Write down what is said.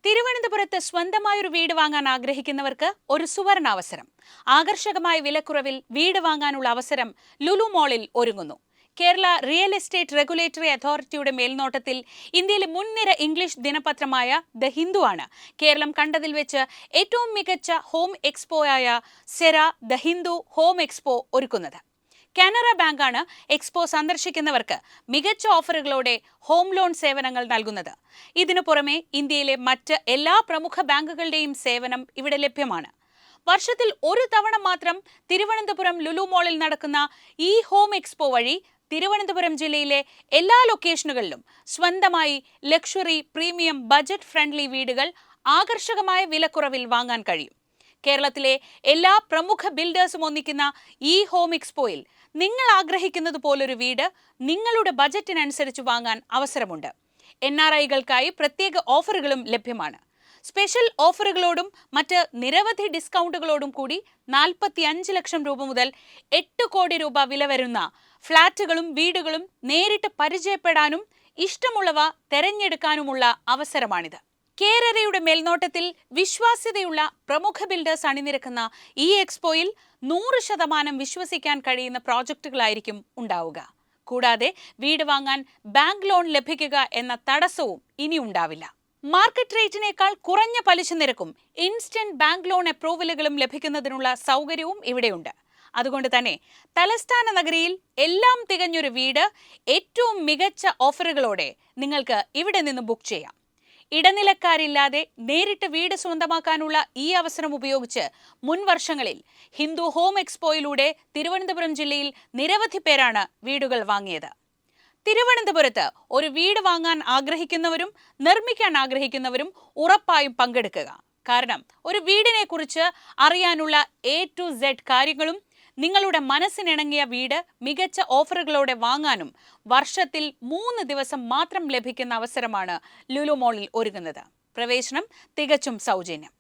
തിരുവനന്തപുരത്ത് സ്വന്തമായൊരു വീട് വാങ്ങാൻ ആഗ്രഹിക്കുന്നവർക്ക് ഒരു സുവർണാവസരം. ആകർഷകമായ വിലക്കുറവിൽ വീട് വാങ്ങാനുള്ള അവസരം ലുലു മോളിൽ ഒരുങ്ങുന്നു. കേരള റിയൽ എസ്റ്റേറ്റ് റെഗുലേറ്ററി അതോറിറ്റിയുടെ മേൽനോട്ടത്തിൽ ഇന്ത്യയിലെ മുൻനിര ഇംഗ്ലീഷ് ദിനപത്രമായ ദ ഹിന്ദു ആണ് കേരളം കണ്ടതിൽ വെച്ച് ഏറ്റവും മികച്ച ഹോം എക്സ്പോയായ സെര ദ ഹിന്ദു ഹോം എക്സ്പോ ഒരുക്കുന്നത്. കാനറ ബാങ്കാണ് എക്സ്പോ സന്ദർശിക്കുന്നവർക്ക് മികച്ച ഓഫറുകളോടെ ഹോം ലോൺ സേവനങ്ങൾ നൽകുന്നത്. ഇതിനു പുറമെ ഇന്ത്യയിലെ മറ്റ് എല്ലാ പ്രമുഖ ബാങ്കുകളുടെയും സേവനം ഇവിടെ ലഭ്യമാണ്. വർഷത്തിൽ ഒരു തവണ മാത്രം തിരുവനന്തപുരം ലുലു മോളിൽ നടക്കുന്ന ഈ ഹോം എക്സ്പോ വഴി തിരുവനന്തപുരം ജില്ലയിലെ എല്ലാ ലൊക്കേഷനുകളിലും സ്വന്തമായി ലക്ഷറി, പ്രീമിയം, ബജറ്റ് ഫ്രണ്ട്ലി വീടുകൾ ആകർഷകമായ വിലക്കുറവിൽ വാങ്ങാൻ കഴിയും. കേരളത്തിലെ എല്ലാ പ്രമുഖ ബിൽഡേഴ്സും ഒന്നിക്കുന്ന ഈ ഹോം എക്സ്പോയിൽ നിങ്ങൾ ആഗ്രഹിക്കുന്നത് പോലൊരു വീട് നിങ്ങളുടെ ബജറ്റിനനുസരിച്ച് വാങ്ങാൻ അവസരമുണ്ട്. NRIകൾക്കായി പ്രത്യേക ഓഫറുകളും ലഭ്യമാണ്. സ്പെഷ്യൽ ഓഫറുകളോടും മറ്റ് നിരവധി ഡിസ്കൗണ്ടുകളോടും കൂടി 45 ലക്ഷം രൂപ മുതൽ 8 കോടി രൂപ വില വരുന്ന ഫ്ളാറ്റുകളും വീടുകളും നേരിട്ട് പരിചയപ്പെടാനും ഇഷ്ടമുള്ളവ തെരഞ്ഞെടുക്കാനുമുള്ള അവസരമാണിത്. കേരളയുടെ മേൽനോട്ടത്തിൽ വിശ്വാസ്യതയുള്ള പ്രമുഖ ബിൽഡേഴ്സ് അണിനിരക്കുന്ന ഈ എക്സ്പോയിൽ 100% വിശ്വസിക്കാൻ കഴിയുന്ന പ്രോജക്റ്റുകളായിരിക്കും ഉണ്ടാവുക. കൂടാതെ വീട് വാങ്ങാൻ ബാങ്ക് ലോൺ ലഭിക്കുക എന്ന തടസ്സവും ഇനി ഉണ്ടാവില്ല. മാർക്കറ്റ് റേറ്റിനേക്കാൾ കുറഞ്ഞ പലിശ നിരക്കും ഇൻസ്റ്റന്റ് ബാങ്ക് ലോൺ അപ്രൂവലുകളും ലഭിക്കുന്നതിനുള്ള സൗകര്യവും ഇവിടെയുണ്ട്. അതുകൊണ്ട് തന്നെ തലസ്ഥാന നഗരിയിൽ എല്ലാം തികഞ്ഞൊരു വീട് ഏറ്റവും മികച്ച ഓഫറുകളോടെ നിങ്ങൾക്ക് ഇവിടെ നിന്ന് ബുക്ക് ചെയ്യാം. ഇടനിലക്കാരില്ലാതെ നേരിട്ട് വീട് സ്വന്തമാക്കാനുള്ള ഈ അവസരം ഉപയോഗിച്ച് മുൻ വർഷങ്ങളിൽ ഹിന്ദു ഹോം എക്സ്പോയിലൂടെ തിരുവനന്തപുരം ജില്ലയിൽ നിരവധി പേരാണ് വീടുകൾ വാങ്ങിയത്. തിരുവനന്തപുരത്ത് ഒരു വീട് വാങ്ങാൻ ആഗ്രഹിക്കുന്നവരും നിർമ്മിക്കാൻ ആഗ്രഹിക്കുന്നവരും ഉറപ്പായും പങ്കെടുക്കുക. കാരണം ഒരു വീടിനെ കുറിച്ച് അറിയാനുള്ള A to Z കാര്യങ്ങളും നിങ്ങളുടെ മനസ്സിനിണങ്ങിയ വീട് മികച്ച ഓഫറുകളോടെ വാങ്ങാനും വർഷത്തിൽ 3 ദിവസം മാത്രം ലഭിക്കുന്ന അവസരമാണ് ലുലു മോളിൽ ഒരുങ്ങുന്നത്. പ്രവേശനം തികച്ചും സൗജന്യം.